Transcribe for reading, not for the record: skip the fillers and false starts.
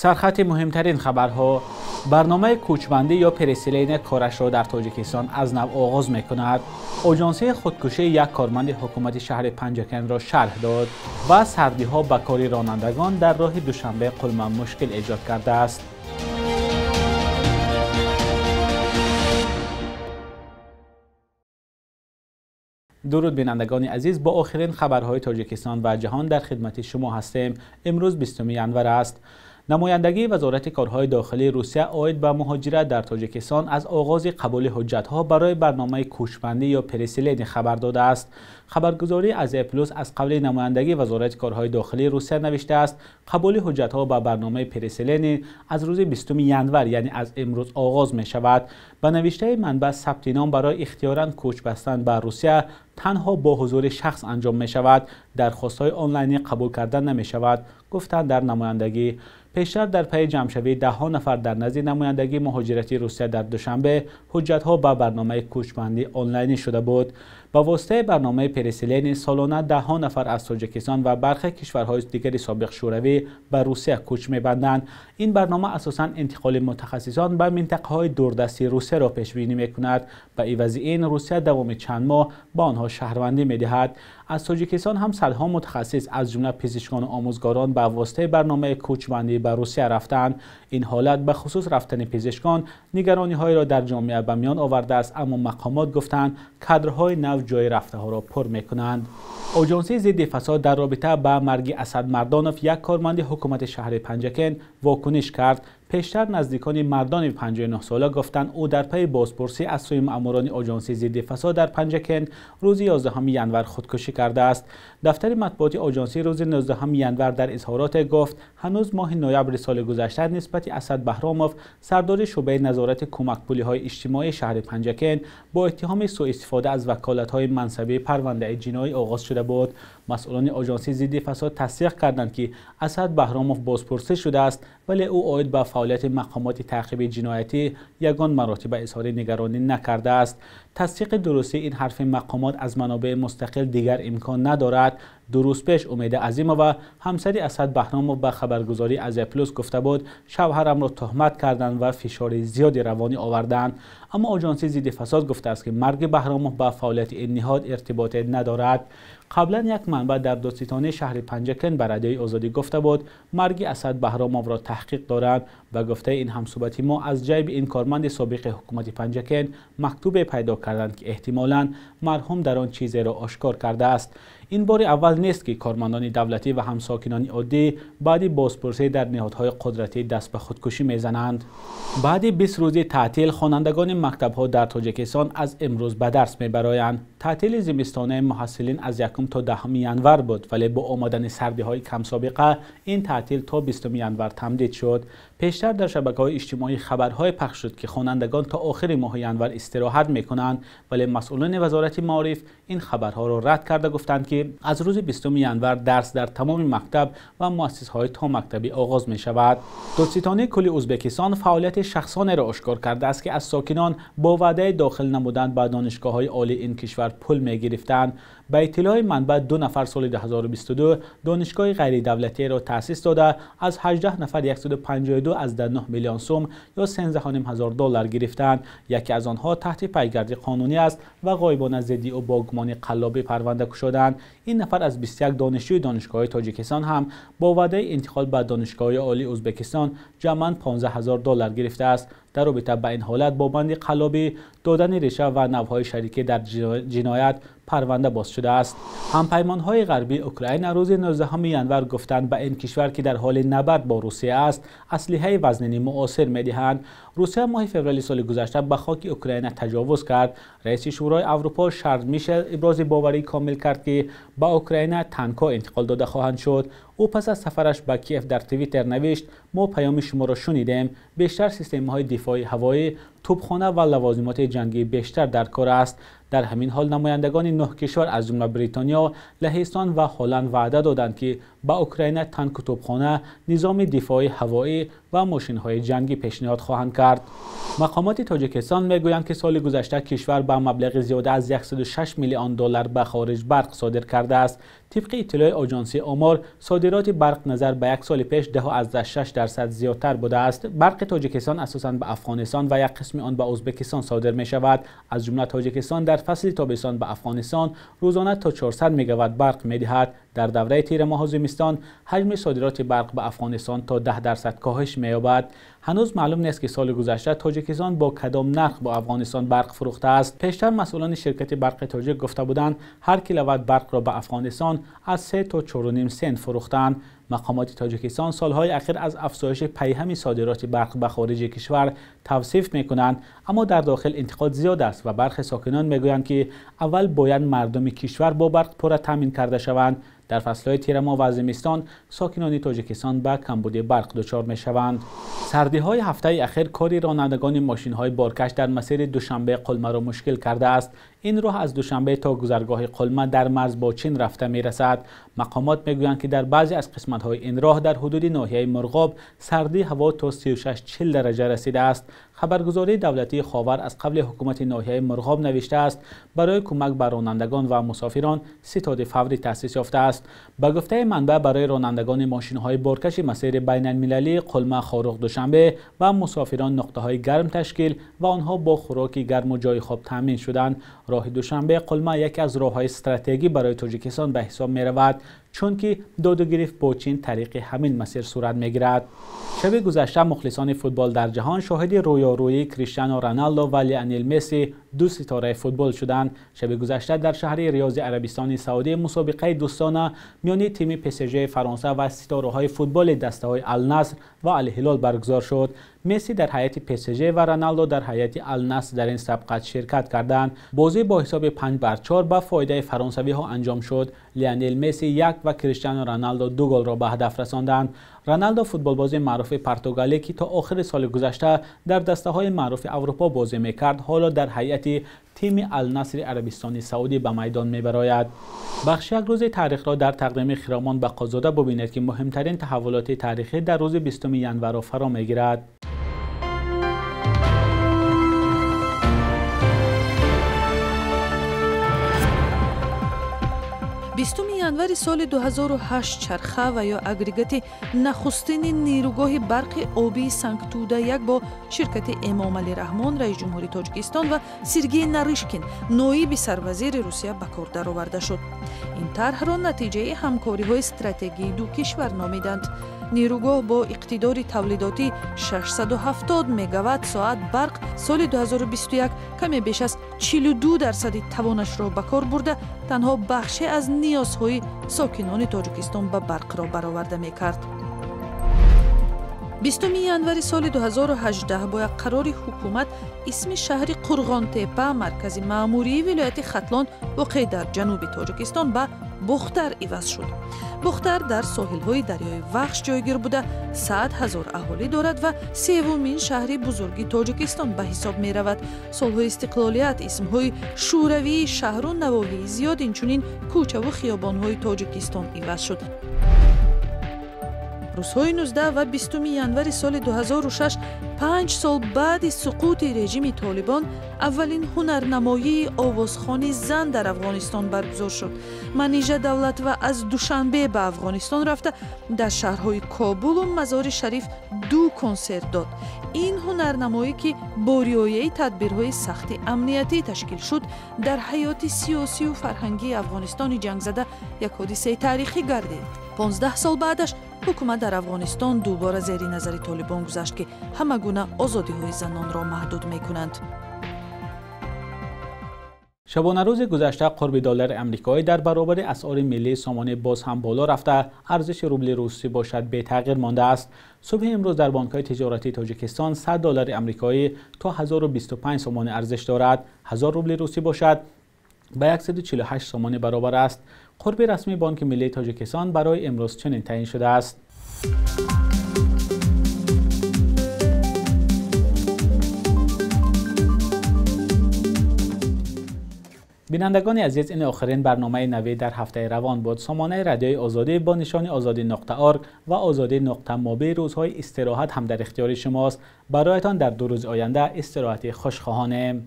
سرخط مهمترین خبرها: برنامه کوچبندی یا پریسیلین کارش را در تاجیکستان از نو آغاز می‌کند. آژانسی خودکشی یک کارمند حکومت شهر پنجکن را شرح داد و سردی‌ها به کار رانندگان در راه دوشنبه قلمه مشکل ایجاد کرده است. درود بینندگان عزیز، با آخرین خبرهای تاجیکستان و جهان در خدمت شما هستیم. امروز 20 ینور است. نمایندگی وزارت کارهای داخلی روسیه عاید به مهاجرت در تاجیکستان از آغاز قبول حجت‌ها برای برنامه کوچبندی یا پریسیلین خبر داده است. خبرگزاری آزیا پلوس از قبل نمایندگی وزارت کارهای داخلی روسیه نوشته است قبول حجت‌ها به برنامه پریسیلین از روز 20 ینور یعنی از امروز آغاز می شود. به نوشته منبع ثبت نام برای اختیاراً کوچ بستن به روسیه تنها با حضور شخص انجام می شود. درخواست‌های آنلاینی قبول کردن نمی شود، گفتند در نمایندگی. پیشتر در پی جمع‌شوی ده نفر در نزد نمایندگی مهاجرتی روسیه در دوشنبه حجت‌ها به برنامه کوچبندی آنلاینی شده بود. با واسطه برنامه پریسیلین سالانه ده نفر از تاجیکستان و برخی کشورهای دیگر سابق شوروی به روسیه کوچ می‌بندند. این برنامه اساساً انتقال متخصصان به منطقه‌های دوردستی روسیه را پیش بینی می‌کند. به عوض این روسیه دوام چند ماه به آنها شهروندی می‌دهد. از تاجیکستان هم صدها متخصص از جمله پزشکان و آموزگاران به واسطه برنامه کوچبندی به روسیه رفتند. این حالت به خصوص رفتن پزشکان نگرانی‌های را در جامعه به میان آورده است، اما مقامات گفتند کادرهای نو جای رفته ها را پر می‌کنند. آژانسی ضد فساد در رابطه با مرگ اسد مردانوف یک کارمند حکومت شهر پنجکن واکنش کرد. پیشتر نزدیکان مردان 59 ساله گفتند او در پی بازپرسی از سوی ماموران آژانسی ضد فساد در پنجکن روز 11 ینور خودکشی کرده است. دفتر مطبوعات آژانسی روز 19 ینور در اظهارات گفت هنوز ماه نوامبر سال گذشته نسبت اسد بهراموف سردار شعبه نظارت کمک پولی‌های اجتماعی شهر پنجکن با اتهام سوء استفاده از وکالت‌های منصبی پرونده جنایی آغاز شده بود. مسئولان آژانسی ضد فساد تصدیق کردند که اسد بهراموف بازپرسی شده است، ولی او عاید به فعالیت مقامات تعقیب جنایتی یگان مراتب اظهار نگرانی نکرده است. تصدیق درستی این حرف مقامات از منابع مستقل دیگر امکان ندارد. دو روز پیش امید عظیمووا همسر اسد بهراموف به خبرگزاری آزیا پلوس گفته بود شوهرم را تهمت کردند و فشار زیادی روانی آوردند. اما آژانسی ضد فساد گفته است که مرگ بهراموف با فعالیت این نهاد ارتباطی ندارد. قبلا یک منبع در دادستانی شهر پنجکن به رادیوی آزادی گفته بود مرگ اسد بهراموف را تحقیق دارند و گفته این همصحبتی ما از جیب این کارمند سابق حکومت پنجکن مکتوب پیدا کردند که احتمالاً مرحوم در آن چیزی را آشکار کرده است. این بار اول نیست که کارمندان دولتی و همساکنان عادی بعد بازپرسی در نهادهای قدرتی دست به خودکشی میزنند. بعد 20 روز تعطیل خوانندگان مکتب‌ها در تاجیکستان از امروز به درس میبرایند. تعطیل زمستانه محصلین از 1 تا 10 ینور بود، ولی با آمدن سردی‌های کم سابقه این تعطیل تا 20 ینور تمدید شد. پیشتر در شبکه‌های اجتماعی خبرهای پخش شد که خوانندگان تا آخر ماه ینور استراحت می‌کنند، ولی مسئولان وزارت معارف این خبرها را رد کرده گفتند که از روز 20 ینور درس در تمام مکتب و مؤسسه‌های تا مکتبی آغاز می‌شود. دادستانی کل ازبکستان فعالیت شخصانه را آشکار کرده است که از ساکنان با وعده داخل نمودن به دانشگاه‌های عالی این کشور پول می‌گرفتند. به اطلاع منبع 2 نفر سال 2022 دانشگاه غیر دولتی را تأسیس داده از 18 نفر 152 از 9 میلیون سوم یا 13.5 هزار دلار گرفتند. یکی از آنها تحت پیگرد قانونی است و غایبانه ضدی او با گمان قلابی پرونده شدند. این نفر از 21 دانشجوی دانشگاه تاجیکستان هم با وعده انتقال به دانشگاه عالی ازبکستان جمعاً 15,000 دلار گرفته است. در رابطه با این حالت با بند قلابی، دادن رشوه و نوهای شریکی در جنایت پرونده باز شده است. همپیمان‌های غربی اوکراین روز 19 ینور گفتند به این کشور که در حال نبرد با روسیه است اسلحه وزنی معاصر می‌دهند. روسیه ماه فوریه سال گذشته به خاک اوکراین تجاوز کرد. رئیس شورای اروپا شارل میشل ابراز باوری کامل کرد که به اوکراین تانک‌ها انتقال داده خواهند شد. او پس از سفرش به کیف در توییتر نوشت ما پیام شما را شنیدیم، بیشتر سیستم‌های دفاعی هوایی، توپخانه و لوازمات جنگی بیشتر در کار است. در همین حال نمایندگان 9 کشور از جمله بریتانیا، لهستان و هلند وعده دادند که به اوکراین تانک و توپخانه، نظام دفاعی هوایی و ماشین‌های جنگی پیشنهاد خواهند کرد. مقامات تاجیکستان میگویند که سال گذشته کشور به مبلغ زیاده از 106 میلیون دلار به خارج برق صادر کرده است. طبق اطلاع آژانس آمار، صادرات برق نظر به یک سال پیش 10.6% زیادتر بوده است. برق تاجیکستان اساساً به افغانستان و یک قسم آن به ازبکستان صادر می شود. از جمله تاجیکستان در فصل تابستان به افغانستان روزانه تا 400 مگاوات برق می دهد. در دوره تیر ماه زمستان حجم صادرات برق به افغانستان تا 10% کاهش می یابد. هنوز معلوم نیست که سال گذشته تاجیکستان با کدام نرخ با افغانستان برق فروخته است. پیشتر مسئولان شرکت برق تاجیک گفته بودند هر کیلووات برق را به افغانستان از 3 تا 4.5 سنت فروختند. مقامات تاجیکستان سالهای اخیر از افزایش پیهم صادرات برق به خارج کشور توصیف میکنند، اما در داخل انتقاد زیاد است و برخی ساکنان میگویند که اول باید مردم کشور با برق پر تامین کرده شوند. در فصلهای تیر ماه و زمستان ساکنان تاجیکستان به کمبود برق دچار میشوند. سردی‌های هفته اخیر کاری رانندگان ماشین‌های بارکش در مسیر دوشنبه قلمه را مشکل کرده است. این راه از دوشنبه تا گذرگاه قلمه در مرز با چین رفته میرسد. مقامات میگویند که در بعضی از قسمت‌های این راه در حدود ناحیه مرغاب سردی هوا تا 36-40 درجه رسیده است. خبرگزاری دولتی خاور از قبل حکومت ناحیه مرغاب نوشته است برای کمک به رانندگان و مسافران ستاد فوری تأسیس یافته است. به گفته منبع برای رانندگان ماشین‌های بارکش مسیر بین المللی قلمه خاروق دوشنبه و مسافران نقطه‌های گرم تشکیل و آنها با خوراک گرم و جای خواب تامین شدند. راه دوشنبه قلمه یکی از راه‌های استراتژیکی برای تاجیکستان به حساب می‌رود، چون که داد و گرفت با چین طریق همین مسیر صورت می‌گیرد. شب گذشته مخلصان فوتبال در جهان شاهد رویارویی کریستیانو رونالدو و لیونل مسی، دو ستاره فوتبال شدند. شب گذشته در شهر ریاض عربستان سعودی مسابقه دوستانه میان تیم PSG فرانسه و ستاره‌های فوتبال دسته‌های النصر و الهلال برگزار شد. مسی در هیئت PSG و رونالدو در هیئت النصر در این سبقت شرکت کردند. بازی با حساب 5-4 به فایده فرانسوی‌ها انجام شد. لیونل مسی 1 و کریستیانو رونالدو 2 گل را به هدف رساندند. رونالدو فوتبالباز معروف پرتغالی که تا آخر سال گذشته در دسته‌های معروف اروپا بازی می‌کرد، حالا در هیئت تیم النصر عربستان سعودی به میدان می‌براید. بخش یک روز تاریخ را در تقدیم خرامان بقازاده ببینید که مهمترین تحولات تاریخی در روز 20 ژانویه را فرا می‌گیرد. 20 январи соли 2008 чарха ва ё агрегати нахустини нерӯгоҳи барқи обии Санктуда 1 бо ширкати Эмомали Раҳмон, раис ҷумҳури Тоҷикистон ва Сергей Нарышкин, ноиби сарвазири Русия ба кор дароварда шуд. Ин тарҳро натиҷаи ҳамкориҳои стратегии ду кишвар номиданд. нерӯгоҳ бо иқтидори тавлидотӣ 670 мегаватт соат барқ соли 2021 каме беш аз 42% тавонашро ба кор бурда, танҳо бахше аз ниёзҳои сокинони Тоҷикистон ба барқро бароварда мекард. 20 январи соли 2018 бо як қарори ҳукумат исми шаҳри Қурғонтепа, маркази маъмурии вилояти Хатлон воқеъ дар ҷануби Тоҷикистон ба Бухтар иваз шуд. Бухтар дар соҳилҳои дарёи Вахш ҷойгир буда 100 000 аҳолӣ дорад ва севумин шаҳри бузурги Тоҷикистон ба ҳисоб меравад. Солҳои истиқлолият исмҳои шӯравии шаҳру навоҳии зиёд, инчунин кӯчаву хиёбонҳои Тоҷикистон иваз шуд. рӯзҳои 19 ва 20 январи соли 2006, 5 сол баъди суқути режими Толибон, аввалин ҳунарнамоии овозхони зан дар Афғонистон баргузор шуд. Манижа Давлатова аз Душанбе ба Афғонистон рафта дар шаҳрҳои Кобулу Мазори Шариф 2 консерт дод. ин ҳунарнамоӣ ки бо риояи тадбирҳои сахти амниятӣ ташкил шуд, дар ҳаёти сиёсию фарҳангии Афғонистони ҷангзада як ҳодисаи таърихӣ гардид. 15 сол баъдаш ҳукумат дар Афғонистон дубора зери назари Толибон гузашт ки ҳама гуна озодиҳои занонро маҳдуд мекунанд. شبانه روز گذشته قرب دلار آمریکایی در برابر اسعار ملی سامانه باز هم بالا رفته، ارزش روبل روسی باشد به تغییر مانده است. صبح امروز در بانک‌های تجارتی تاجیکستان 100 دلار آمریکایی تا 1025 سومان ارزش دارد. 1000 روبل روسی باشد به 148 سومان برابر است. قرب رسمی بانک ملی تاجیکستان برای امروز چنین تعیین شده است. بینندگان عزیز، این آخرین برنامه نوید در هفته روان بود. سامانه رادیوی آزادی با نشان azadi.org و azadi.mobi روزهای استراحت هم در اختیار شماست. برایتان در 2 روز آینده استراحت خوشخواهانه.